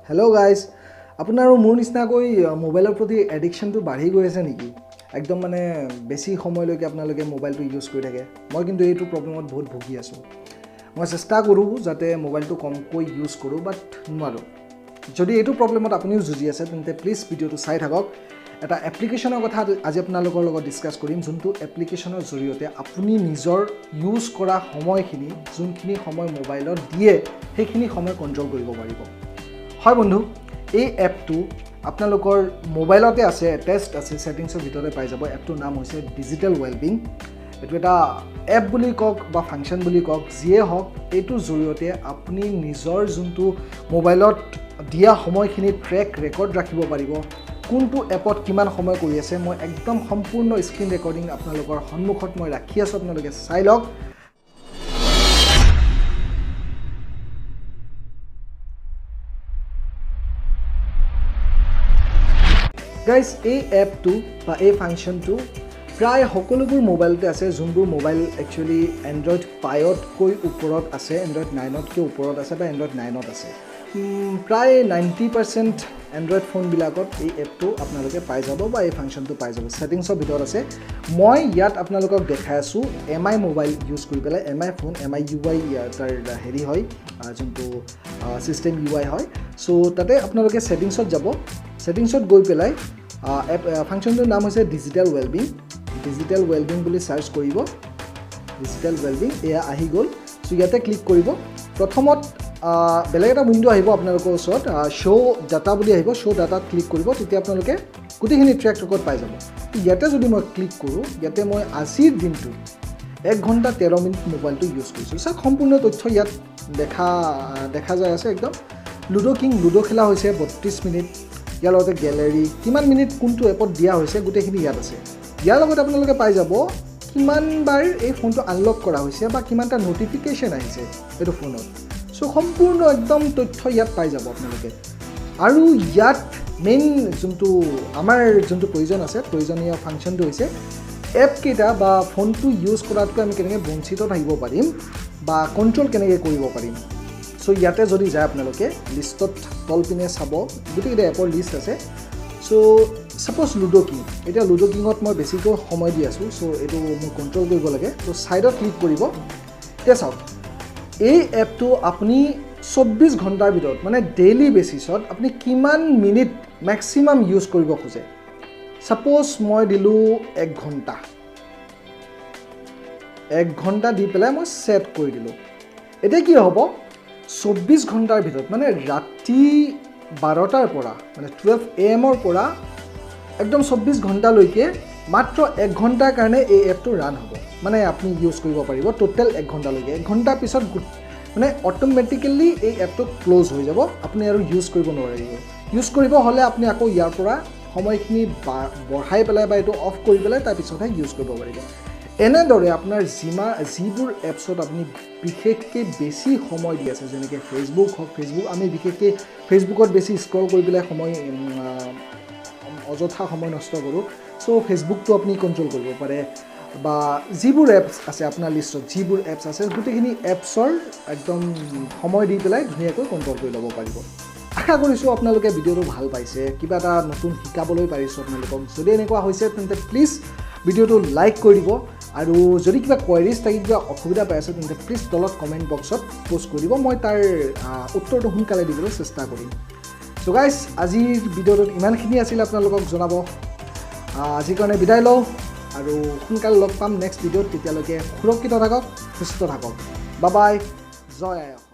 hello' guys আপোনাৰ মোৰ নিচিনাকৈ মোবাইলৰ প্ৰতি এডিকশ্যনটো বাঢ়ি গৈ আছে নেকি একদম মানে বেছি সময়লৈকে আপোনালোকে মোবাইলটো ইউজ কৰি থাকে মই কিন্তু এইটো প্ৰব্লেমত বহুত ভুগি আছোঁ মই চেষ্টা কৰোঁ যাতে মোবাইলটো কমকৈ ইউজ কৰোঁ বাট নোৱাৰোঁ যদি এইটো প্ৰব্লেমত আপুনিও যুঁজি আছে তেন্তে প্লিজ ভিডিঅ'টো চাই থাকক এটা এপ্লিকেশ্যনৰ কথা আজি আপোনালোকৰ লগত ডিছকাছ কৰিম যোনটো এপ্লিকেশ্যনৰ জৰিয়তে আপুনি নিজৰ ইউজ কৰা সময়খিনি যোনখিনি সময় মোবাইলত দিয়ে সেইখিনি সময় কণ্ট্ৰল কৰিব পাৰিব হয় বন্ধু এই এপটো আপোনালোকৰ মোবাইলতে আছে এটেচড আছে সেটিংছৰ ভিতৰতে পাই যাব এপটোৰ নাম হৈছে ডিজিটেল ৱেলবিং এইটো এটা এপ বুলি কওক বা ফাংচন বুলি কওক যিয়ে হওক এইটোৰ জৰিয়তে আপুনি নিজৰ যোনটো মোবাইলত দিয়া সময়খিনি ট্ৰেক ৰেকৰ্ড ৰাখিব পাৰিব কোনটো এপত কিমান সময় কৰি আছে মই একদম সম্পূৰ্ণ স্ক্ৰীন ৰেকৰ্ডিং আপোনালোকৰ সন্মুখত মই ৰাখি আছোঁ আপোনালোকে চাই লওক গাইজ এই এপটো বা এই ফাংচনটো প্ৰায় সকলোবোৰ মোবাইলতে আছে যোনবোৰ মোবাইল একচুৱেলি এণ্ড্ৰইড 5তকৈ ওপৰত আছে এণ্ড্ৰইড 9তকৈ ওপৰত আছে বা এণ্ড্ৰইড 9ত আছে প্ৰায় 90% এণ্ড্ৰইড ফোনবিলাকত এই এপটো আপোনালোকে পাই যাব বা এই ফাংচনটো পাই যাব ছেটিংছৰ ভিতৰত আছে মই ইয়াত আপোনালোকক দেখাই আছোঁ MI মোবাইল ইউজ কৰি পেলাই MI ফোন MI UI তাৰ হেৰি হয় যোনটো ছিষ্টেম UI হয় চ' তাতে আপোনালোকে ছেটিংছত যাব ছেটিংছত গৈ পেলাই এপ ফাংচনটোৰ নাম হৈছে ডিজিটেল ৱেলবিং বুলি চাৰ্চ কৰিব ডিজিটেল ৱেলবিং এয়া আহি গ'ল চ' ইয়াতে ক্লিক কৰিব প্ৰথমত বেলেগ এটা উইণ্ডো আহিব আপোনালোকৰ ওচৰত শ্ব' ডাটা বুলি আহিব শ্ব' ডাটাত ক্লিক কৰিব তেতিয়া আপোনালোকে গোটেইখিনি ট্ৰেক ৰেকৰ্ড পাই যাব ইয়াতে যদি মই ক্লিক কৰোঁ ইয়াতে মই আজিৰ দিনটো 1 ঘণ্টা 13 মিনিট মোবাইলটো ইউজ কৰিছোঁ চাওক সম্পূৰ্ণ তথ্য ইয়াত দেখা যায় আছে একদম লুডো খেলা হৈছে 32 মিনিট ইয়াৰ লগতে গেলেৰী কিমান মিনিট কোনটো এপত দিয়া হৈছে গোটেইখিনি ইয়াত আছে ইয়াৰ লগত আপোনালোকে পাই যাব কিমানবাৰ এই ফোনটো আনলক কৰা হৈছে বা কিমানটা ন'টিফিকেশ্যন আহিছে এইটো ফোনত চ' সম্পূৰ্ণ একদম তথ্য ইয়াত পাই যাব আপোনালোকে আৰু ইয়াত মেইন আমাৰ যোনটো প্ৰয়োজনীয় ফাংচনটো হৈছে এপকেইটা বা ফোনটো ইউজ কৰাতকৈ আমি কেনেকৈ বঞ্চিত থাকিব পাৰিম বা কণ্ট্ৰল কেনেকৈ কৰিব পাৰিম চ' ইয়াতে যদি যায় আপোনালোকে লিষ্টত তলপিনে চাব গোটেইকেইটা এপৰ লিষ্ট আছে চ' ছাপ'জ লুডো কিং এতিয়া লুডো কিঙত মই বেছিকৈ সময় দি আছোঁ চ' এইটো মই কণ্ট্ৰল কৰিব লাগে ত' ছাইডত ক্লিক কৰিব এতিয়া চাওক এই এপটো আপুনি 24 ঘণ্টাৰ ভিতৰত মানে ডেইলি বেচিছত আপুনি কিমান মিনিট মেক্সিমাম ইউজ কৰিব খোজে ছাপ'জ মই দিলোঁ 1 ঘণ্টা দি পেলাই মই ছেট কৰি দিলোঁ এতিয়া কি হ'ব 24 ঘণ্টাৰ ভিতৰত মানে ৰাতি 12টাৰ পৰা মানে 12 AM পৰা একদম 24 ঘণ্টালৈকে মাত্ৰ 1 ঘণ্টাৰ কাৰণে এই এপটো ৰান হ'ব মানে আপুনি ইউজ কৰিব পাৰিব টোটেল 1 ঘণ্টালৈকে 1 ঘণ্টাৰ পিছত মানে অট'মেটিকেলি এই এপটো ক্ল'জ হৈ যাব আপুনি আৰু ইউজ কৰিব নোৱাৰিব ইউজ কৰিব হ'লে আপুনি আকৌ ইয়াৰ পৰা সময়খিনি বঢ়াই পেলাই বা এইটো অফ কৰি পেলাই তাৰপিছতহে ইউজ কৰিব পাৰিব এনেদৰে আপোনাৰ যিবোৰ এপছত আপুনি বিশেষকৈ বেছি সময় দি আছে যেনেকৈ ফেচবুক হওক আমি বিশেষকৈ ফেচবুকত বেছি স্ক্ৰল কৰি পেলাই অযথা সময় নষ্ট কৰোঁ চ' ফেচবুকটো আপুনি কণ্ট্ৰল কৰিব পাৰে বা যিবোৰ এপছ আছে আপোনাৰ লিষ্টত যিবোৰ এপছ আছে গোটেইখিনি এপছৰ একদম সময় দি পেলাই ধুনীয়াকৈ কণ্ট্ৰল কৰি ল'ব পাৰিব আশা কৰিছোঁ আপোনালোকে ভিডিঅ'টো ভাল পাইছে কিবা এটা নতুন শিকাবলৈ পাৰিছোঁ আপোনালোকক যদি এনেকুৱা হৈছে তেন্তে প্লিজ ভিডিঅ'টো লাইক কৰি দিব আৰু যদি কিবা কোৱাৰিজ থাকি কিবা অসুবিধা পাই আছে তেন্তে প্লিজ তলত কমেণ্ট বক্সত প'ষ্ট কৰি দিব মই তাৰ উত্তৰটো সোনকালে দিবলৈ চেষ্টা কৰিম চ' গাইজ আজিৰ ভিডিঅ'টোত ইমানখিনি আছিল আপোনালোকক জনাব আজিৰ কাৰণে বিদায় লওঁ আৰু সোনকালে লগ পাম নেক্সট ভিডিঅ'ত তেতিয়ালৈকে সুৰক্ষিত থাকক সুস্থ থাকক বাই বাই জয় আই